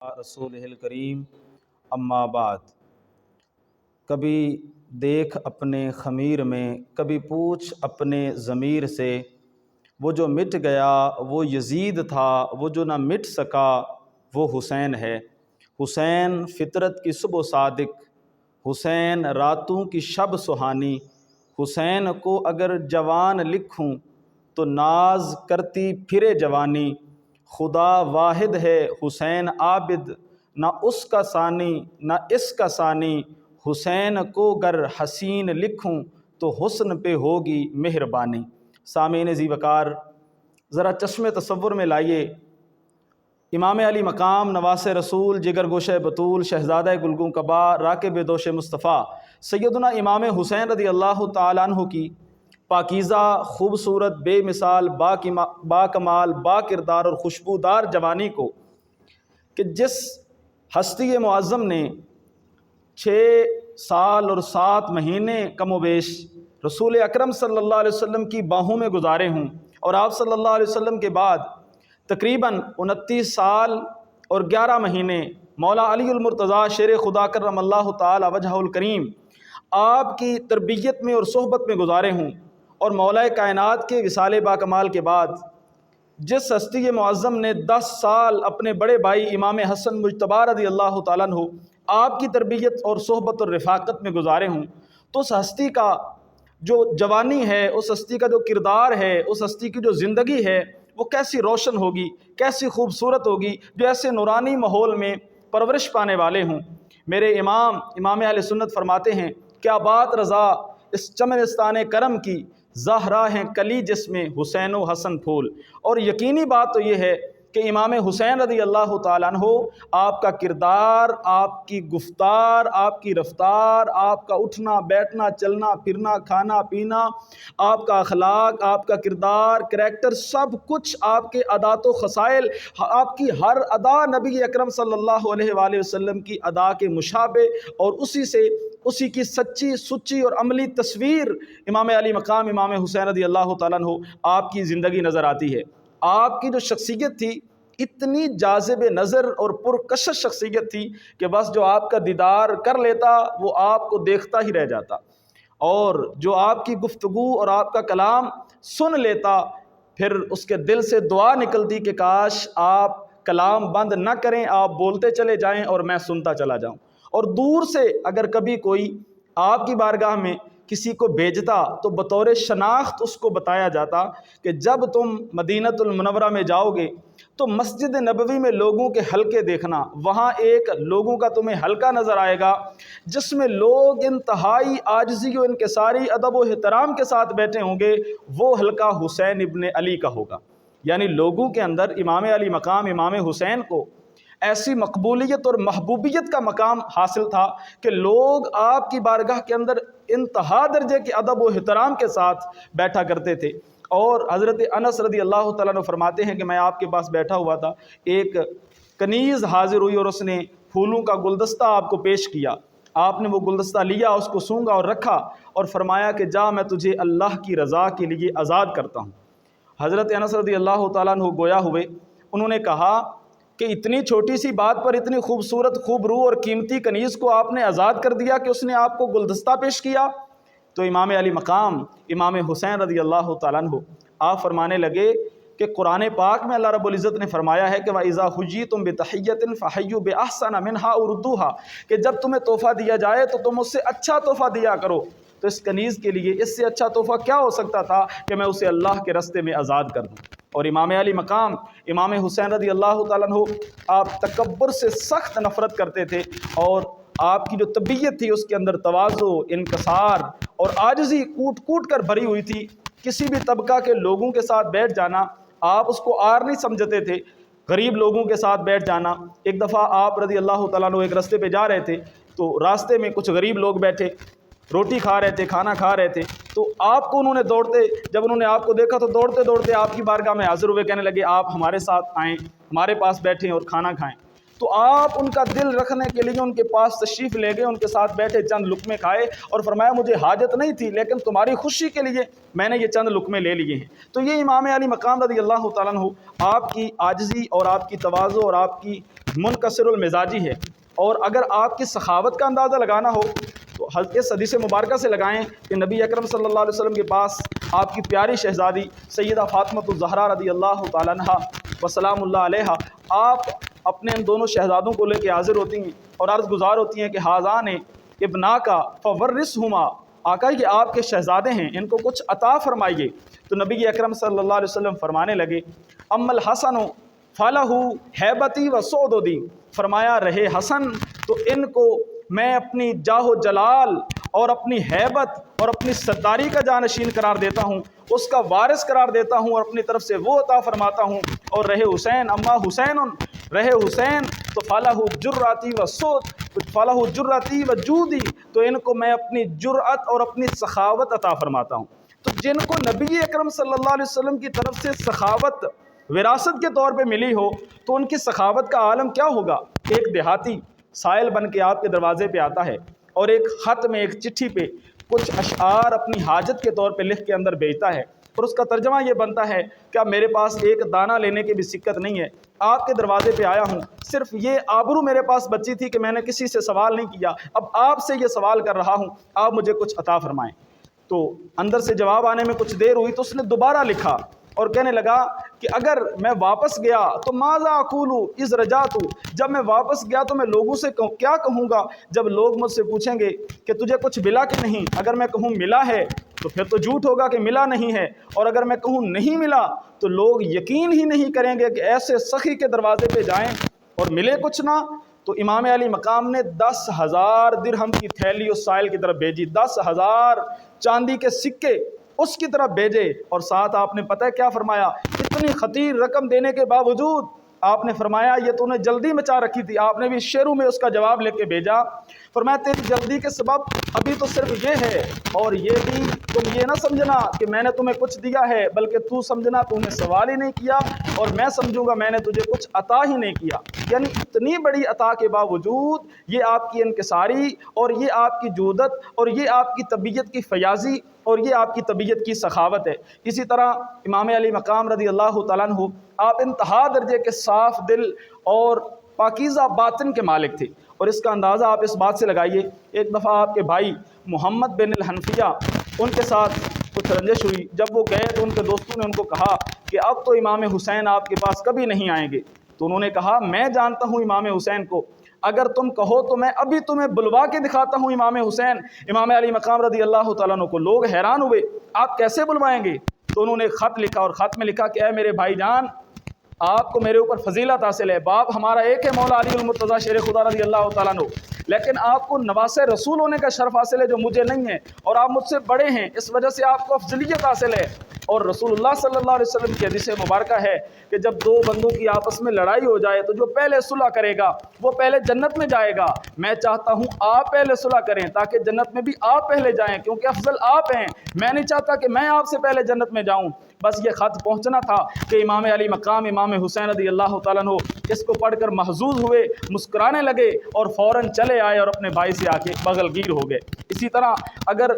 رسول الکریم اما بعد، کبھی دیکھ اپنے خمیر میں، کبھی پوچھ اپنے ضمیر سے، وہ جو مٹ گیا وہ یزید تھا، وہ جو نہ مٹ سکا وہ حسین ہے۔ حسین فطرت کی صبح صادق، حسین راتوں کی شب سہانی، حسین کو اگر جوان لکھوں تو ناز کرتی پھرے جوانی۔ خدا واحد ہے حسین عابد، نہ اس کا ثانی نہ اس کا ثانی، حسین کو گر حسین لکھوں تو حسن پہ ہوگی مہربانی۔ سامعین ذی وقار، ذرا چشم تصور میں لائیے، امام علی مقام، نواس رسول، جگر گوشہ بطول، شہزادہ گلگوں کعبہ، راکب دوش مصطفیٰ سیدنا امام حسین رضی اللہ تعالیٰ عنہ کی پاکیزہ، خوبصورت، بے مثال، با کمال، با کردار اور خوشبودار جوانی کو کہ جس ہستی معظم نے 6 سال اور 7 مہینے کم و بیش رسول اکرم صلی اللہ علیہ وسلم کی باہوں میں گزارے ہوں، اور آپ صلی اللہ علیہ وسلم کے بعد تقریباً 29 سال اور 11 مہینے مولا علی المرتضیٰ شیر خدا کرم اللہ تعالی وجہہ الکریم آپ کی تربیت میں اور صحبت میں گزارے ہوں، اور مولا کائنات کے وصال با کمال کے بعد جس ہستی معظم نے 10 سال اپنے بڑے بھائی امام حسن مجتبی رضی اللہ تعالیٰ عنہ آپ کی تربیت اور صحبت اور رفاقت میں گزارے ہوں، تو اس ہستی کا جو جوانی ہے، اس ہستی کا جو کردار ہے، اس ہستی کی جو زندگی ہے، وہ کیسی روشن ہوگی، کیسی خوبصورت ہوگی، جو ایسے نورانی ماحول میں پرورش پانے والے ہوں۔ میرے امام اہل سنت فرماتے ہیں، کیا بات رضا اس چمنستان کرم کی، زہرا ہیں کلی جس میں حسین و حسن پھول۔ اور یقینی بات تو یہ ہے کہ امام حسین رضی اللہ تعالیٰ عنہ آپ کا کردار، آپ کی گفتار، آپ کی رفتار، آپ کا اٹھنا بیٹھنا، چلنا پھرنا، کھانا پینا، آپ کا اخلاق، آپ کا کردار، کریکٹر، سب کچھ آپ کے عادات و خصائل، آپ کی ہر ادا نبی اکرم صلی اللہ علیہ وآلہ وسلم کی ادا کے مشابہ، اور اسی کی سچی سچی اور عملی تصویر امام علی مقام امام حسین رضی اللہ تعالیٰ عنہ آپ کی زندگی نظر آتی ہے۔ آپ کی جو شخصیت تھی اتنی جاذب نظر اور پرکشش شخصیت تھی کہ بس جو آپ کا دیدار کر لیتا وہ آپ کو دیکھتا ہی رہ جاتا، اور جو آپ کی گفتگو اور آپ کا کلام سن لیتا پھر اس کے دل سے دعا نکلتی کہ کاش آپ کلام بند نہ کریں، آپ بولتے چلے جائیں اور میں سنتا چلا جاؤں۔ اور دور سے اگر کبھی کوئی آپ کی بارگاہ میں کسی کو بھیجتا تو بطور شناخت اس کو بتایا جاتا کہ جب تم مدینۃ المنورہ میں جاؤ گے تو مسجد نبوی میں لوگوں کے حلقے دیکھنا، وہاں ایک لوگوں کا تمہیں حلقہ نظر آئے گا جس میں لوگ انتہائی عاجزی و انکساری، ادب و احترام کے ساتھ بیٹھے ہوں گے، وہ حلقہ حسین ابن علی کا ہوگا۔ یعنی لوگوں کے اندر امام علی مقام امام حسین کو ایسی مقبولیت اور محبوبیت کا مقام حاصل تھا کہ لوگ آپ کی بارگاہ کے اندر انتہا درجے کے ادب و احترام کے ساتھ بیٹھا کرتے تھے۔ اور حضرت انس رضی اللہ تعالیٰ عنہ فرماتے ہیں کہ میں آپ کے پاس بیٹھا ہوا تھا، ایک کنیز حاضر ہوئی اور اس نے پھولوں کا گلدستہ آپ کو پیش کیا، آپ نے وہ گلدستہ لیا، اس کو سونگا اور رکھا، اور فرمایا کہ جا میں تجھے اللہ کی رضا کے لیے آزاد کرتا ہوں۔ حضرت انس رضی اللہ تعالیٰ عنہ گویا ہوئے، انہوں نے کہا کہ اتنی چھوٹی سی بات پر اتنی خوبصورت، خوب روح اور قیمتی کنیز کو آپ نے آزاد کر دیا کہ اس نے آپ کو گلدستہ پیش کیا۔ تو امام علی مقام امام حسین رضی اللہ تعالیٰ عنہ آپ فرمانے لگے کہ قرآن پاک میں اللہ رب العزت نے فرمایا ہے کہ وَإِذَا حُيِّيتُم بِتَحِيَّةٍ فَحَيُّوا بِأَحْسَنَ مِنْهَا أَوْ رُدُّوهَا، کہ جب تمہیں تحفہ دیا جائے تو تم اس سے اچھا تحفہ دیا کرو۔ تو اس کنیز کے لیے اس سے اچھا تحفہ کیا ہو سکتا تھا کہ میں اسے اللہ کے راستے میں آزاد کر دوں۔ اور امام علی مقام امام حسین رضی اللہ تعالیٰ عنہ آپ تکبر سے سخت نفرت کرتے تھے، اور آپ کی جو طبیعت تھی اس کے اندر تواضع، انکسار اور عاجزی کوٹ کوٹ کر بھری ہوئی تھی۔ کسی بھی طبقہ کے لوگوں کے ساتھ بیٹھ جانا آپ اس کو آر نہیں سمجھتے تھے، غریب لوگوں کے ساتھ بیٹھ جانا۔ ایک دفعہ آپ رضی اللہ تعالیٰ عنہ ایک راستے پہ جا رہے تھے تو راستے میں کچھ غریب لوگ بیٹھے، روٹی کھا رہے تھے، کھانا کھا رہے تھے، تو آپ کو جب انہوں نے آپ کو دیکھا تو دوڑتے دوڑتے آپ کی بارگاہ میں حاضر ہوئے، کہنے لگے آپ ہمارے ساتھ آئیں، ہمارے پاس بیٹھیں اور کھانا کھائیں۔ تو آپ ان کا دل رکھنے کے لیے ان کے پاس تشریف لے گئے، ان کے ساتھ بیٹھے، چند لقمے کھائے اور فرمایا مجھے حاجت نہیں تھی لیکن تمہاری خوشی کے لیے میں نے یہ چند لقمے لے لیے ہیں۔ تو یہ امام علی مقام رضی اللہ تعالیٰ عنہ آپ کی عاجزی اور آپ کی تواضع اور آپ کی منکسر المزاجی ہے، اور اگر آپ کی سخاوت کا اندازہ لگانا ہو تو اس حدیث مبارکہ سے لگائیں کہ نبی اکرم صلی اللہ علیہ وسلم کے پاس آپ کی پیاری شہزادی سیدہ فاطمۃ الزہرا رضی اللہ تعالیٰ عنہا وسلام اللہ علیہا، آپ اپنے ان دونوں شہزادوں کو لے کے حاضر ہوتی ہیں اور عرض گزار ہوتی ہیں کہ حاذان ابنا کا فورثہما، آقا کہ آپ کے شہزادے ہیں، ان کو کچھ عطا فرمائیے۔ تو نبی اکرم صلی اللہ علیہ وسلم فرمانے لگے ام الحسن فلہ ہیبتی و سعدودی، فرمایا رہے حسن تو ان کو میں اپنی جاہ و جلال اور اپنی ہیبت اور اپنی سرداری کا جانشین قرار دیتا ہوں، اس کا وارث قرار دیتا ہوں اور اپنی طرف سے وہ عطا فرماتا ہوں۔ اور رہے حسین، اما حسین رہے حسین تو فلہ جراتی و سعد، فلہ جراتی و جودی، تو ان کو میں اپنی جرأت اور اپنی سخاوت عطا فرماتا ہوں۔ تو جن کو نبی اکرم صلی اللہ علیہ وسلم کی طرف سے سخاوت وراثت کے طور پہ ملی ہو تو ان کی سخاوت کا عالم کیا ہوگا۔ ایک دیہاتی سائل بن کے آپ کے دروازے پہ آتا ہے اور ایک خط میں، ایک چٹھی پہ کچھ اشعار اپنی حاجت کے طور پہ لکھ کے اندر بھیجتا ہے، اور اس کا ترجمہ یہ بنتا ہے کہ اب میرے پاس ایک دانہ لینے کی بھی سکت نہیں ہے، آپ کے دروازے پہ آیا ہوں، صرف یہ آبرو میرے پاس بچی تھی کہ میں نے کسی سے سوال نہیں کیا، اب آپ سے یہ سوال کر رہا ہوں، آپ مجھے کچھ عطا فرمائیں۔ تو اندر سے جواب آنے میں کچھ دیر ہوئی تو اس نے دوبارہ لکھا اور کہنے لگا کہ اگر میں واپس گیا تو ماذا اقول اذ رجعت، جب میں واپس گیا تو میں لوگوں سے کیا کہوں گا جب لوگ مجھ سے پوچھیں گے کہ تجھے کچھ ملا کہ نہیں، اگر میں کہوں ملا ہے تو پھر تو جھوٹ ہوگا کہ ملا نہیں ہے، اور اگر میں کہوں نہیں ملا تو لوگ یقین ہی نہیں کریں گے کہ ایسے سخی کے دروازے پہ جائیں اور ملے کچھ نہ۔ تو امام علی مقام نے 10,000 درہم کی تھیلی اس سائل کی طرف بھیجی، 10,000 چاندی کے سکے اس کی طرف بھیجے، اور ساتھ آپ نے پتہ ہے کیا فرمایا، اتنی خطیر رقم دینے کے باوجود آپ نے فرمایا یہ تو نے جلدی مچا رکھی تھی، آپ نے بھی شیروں میں اس کا جواب لے کے بھیجا، فرمایا تیری جلدی کے سبب ابھی تو صرف یہ ہے، اور یہ بھی تم یہ نہ سمجھنا کہ میں نے تمہیں کچھ دیا ہے، بلکہ تو سمجھنا تو نے سوال ہی نہیں کیا اور میں سمجھوں گا میں نے تجھے کچھ عطا ہی نہیں کیا۔ یعنی اتنی بڑی عطا کے باوجود یہ آپ کی انکساری اور یہ آپ کی جودت اور یہ آپ کی طبیعت کی فیاضی اور یہ آپ کی طبیعت کی سخاوت ہے۔ اسی طرح امام علی مقام رضی اللہ تعالیٰ عنہ آپ انتہا درجے کے صاف دل اور پاکیزہ باطن کے مالک تھے، اور اس کا اندازہ آپ اس بات سے لگائیے، ایک دفعہ آپ کے بھائی محمد بن الحنفیہ ان کے ساتھ کچھ رنجش ہوئی، جب وہ گئے تو ان کے دوستوں نے ان کو کہا کہ اب تو امام حسین آپ کے پاس کبھی نہیں آئیں گے، تو انہوں نے کہا میں جانتا ہوں امام حسین کو، اگر تم کہو تو میں ابھی تمہیں بلوا کے دکھاتا ہوں امام حسین۔ امام علی مقام رضی اللہ تعالیٰ عنہ کو لوگ حیران ہوئے، آپ کیسے بلوائیں گے؟ تو انہوں نے خط لکھا اور خط میں لکھا کہ اے میرے بھائی جان، آپ کو میرے اوپر فضیلت حاصل ہے، باپ ہمارا ایک ہے مولا علی المرتضیٰ شیر خدا رضی اللہ تعالیٰ عنہ، لیکن آپ کو نواسے رسول ہونے کا شرف حاصل ہے جو مجھے نہیں ہے، اور آپ مجھ سے بڑے ہیں، اس وجہ سے آپ کو افضلیت حاصل ہے۔ اور رسول اللہ صلی اللہ علیہ وسلم کی حدیث مبارکہ ہے کہ جب دو بندوں کی آپس میں لڑائی ہو جائے تو جو پہلے صلح کرے گا وہ پہلے جنت میں جائے گا، میں چاہتا ہوں آپ پہلے صلح کریں تاکہ جنت میں بھی آپ پہلے جائیں، کیونکہ افضل آپ ہیں، میں نہیں چاہتا کہ میں آپ سے پہلے جنت میں جاؤں۔ بس یہ خط پہنچنا تھا کہ امام علی مقام امام حسین رضی اللہ تعالیٰ عنہ اس کو پڑھ کر محظوظ ہوئے، مسکرانے لگے اور فوراً چلے آئے اور اپنے بھائی سے آ کے بغل گیر ہو گئے۔ اسی طرح اگر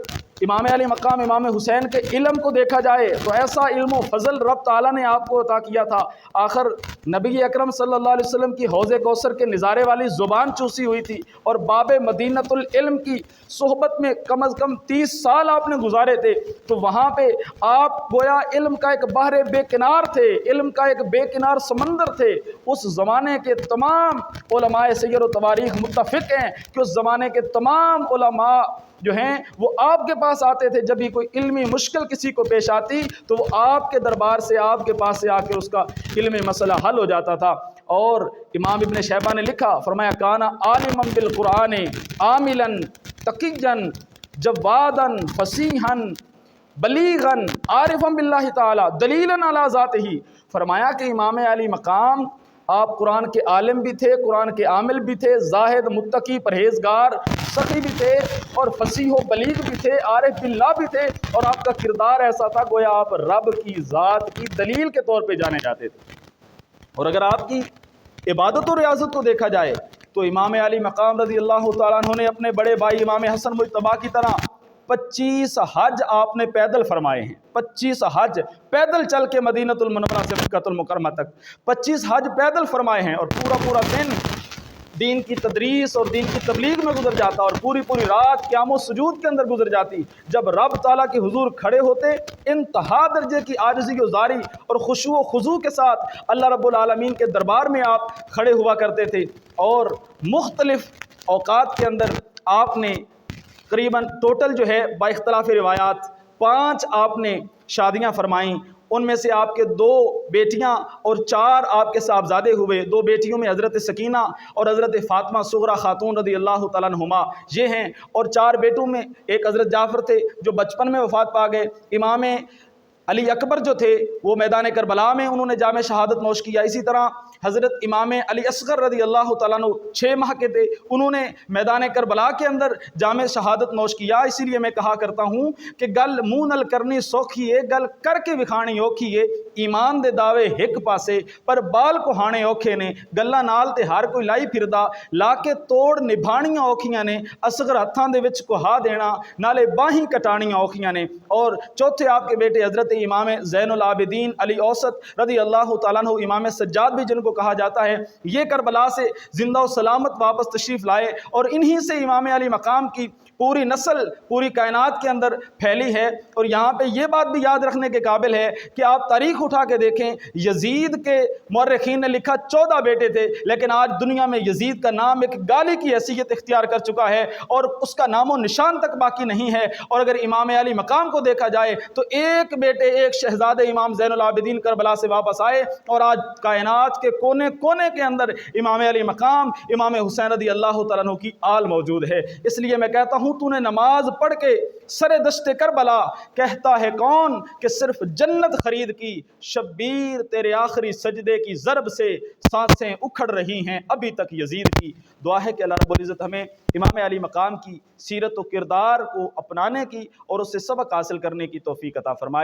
امام علی مقام امام حسین کے علم کو دیکھا جائے تو ایسا علم و فضل رب تعالیٰ نے آپ کو عطا کیا تھا، آخر نبی اکرم صلی اللہ علیہ وسلم کی حوض کوثر کے نظارے والی زبان چوسی ہوئی تھی، اور باب مدینۃ العلم کی صحبت میں کم از کم 30 سال آپ نے گزارے تھے، تو وہاں پہ آپ گویا علم کا ایک بحر بے کنار تھے، علم کا ایک بے کنار سمندر تھے۔ اس زمانے کے تمام علماء سیر و تواریخ متفق ہیں کہ اس زمانے کے تمام علماء جو ہیں وہ آپ کے پاس آتے تھے، جب بھی کوئی علمی مشکل کسی کو پیش آتی تو وہ آپ کے دربار سے آپ کے پاس سے آ کے اس کا علمی مسئلہ حل ہو جاتا تھا۔ اور امام ابن شیبہ نے لکھا، فرمایا کانا عالما بالقرآن عاملا تقیا جوادا فصیحا بلیغا عارفا باللہ تعالی دلیلا علی ذاتہ، فرمایا کہ امام علی مقام آپ قرآن کے عالم بھی تھے، قرآن کے عامل بھی تھے، زاہد متقی پرہیزگار سخی بھی تھے، اور فصیح و بلیغ بھی تھے، عارف باللہ بھی تھے، اور آپ کا کردار ایسا تھا گویا آپ رب کی ذات کی دلیل کے طور پہ جانے جاتے تھے۔ اور اگر آپ کی عبادت و ریاضت کو دیکھا جائے تو امام علی مقام رضی اللہ تعالیٰ عنہ نے اپنے بڑے بھائی امام حسن مجتبیٰ کی طرح 25 حج آپ نے پیدل فرمائے ہیں، 25 حج پیدل چل کے مدینۃ المنورہ سے مکہ المکرمہ تک 25 حج پیدل فرمائے ہیں، اور پورا دن دین کی تدریس اور دین کی تبلیغ میں گزر جاتا اور پوری پوری رات قیام و سجود کے اندر گزر جاتی، جب رب تعالیٰ کے حضور کھڑے ہوتے انتہا درجے کی عاجزی و زاری اور خشوع و خضوع کے ساتھ اللہ رب العالمین کے دربار میں آپ کھڑے ہوا کرتے تھے، اور مختلف اوقات کے اندر آپ نے قریباً ٹوٹل جو ہے با اختلاف روایات 5 آپ نے شادیاں فرمائیں، ان میں سے آپ کے 2 بیٹیاں اور 4 آپ کے صاحبزادے ہوئے۔ 2 بیٹیوں میں حضرت سکینہ اور حضرت فاطمہ صغرا خاتون رضی اللہ تعالیٰ عنہما یہ ہیں، اور 4 بیٹوں میں ایک حضرت جعفر تھے جو بچپن میں وفات پا گئے۔ امام علی اکبر جو تھے وہ میدان کربلا میں انہوں نے جام شہادت نوش کیا۔ اسی طرح حضرت امام علی اصغر رضی اللہ تعالیٰ عنہ 6 ماہ کے تھے، انہوں نے میدان کربلا کے اندر جام شہادت نوش کیا۔ اسی لیے میں کہا کرتا ہوں کہ گل منہ نل کرنی سوکھی ہے، گل کر کے وکھانی اوکھی ہے۔ ایمان دے دعوے ہک پاسے پر بال کو ہانے اوکھے نے، گلاں نال تے ہر کوئی لائی پھردا، لا کے توڑ نبھانیاں اوکھیاں نے، اصغر ہتھاں دے وچ کوہا دینا نالے باہیں کٹانیاں اوکھیاں نے۔ اور چوتھے آپ کے بیٹے حضرت امام زین العابدین علی اوسط رضی اللہ تعالیٰ عنہ، امام سجاد بھی جن کو کہا جاتا ہے، یہ کربلا سے زندہ و سلامت واپس تشریف لائے، اور انہی سے امام علی مقام کی پوری نسل پوری کائنات کے اندر پھیلی ہے۔ اور یہاں پہ یہ بات بھی یاد رکھنے کے قابل ہے کہ آپ تاریخ اٹھا کے دیکھیں، یزید کے مورخین نے لکھا 14 بیٹے تھے، لیکن آج دنیا میں یزید کا نام ایک گالی کی حیثیت اختیار کر چکا ہے اور اس کا نام و نشان تک باقی نہیں ہے۔ اور اگر امام علی مقام کو دیکھا جائے تو ایک بیٹے ایک شہزادے امام زین العابدین کربلا سے واپس آئے، اور آج کائنات کے کونے کونے کے اندر امام علی مقام امام حسین رضی اللہ تعالیٰ عنہ کی آل موجود ہے۔ اس لیے میں کہتا ہوں تو نے نماز پڑھ کے سر دشت کربلا کہتا ہے کون کہ صرف جنت خرید کی، شبیر تیرے آخری سجدے کی ضرب سے سانسیں اکھڑ رہی ہیں ابھی تک یزید کی۔ دعا ہے کہ اللہ رب العزت ہمیں امام علی مقام کی سیرت و کردار کو اپنانے کی اور اس سے سبق حاصل کرنے کی توفیق عطا فرمائے۔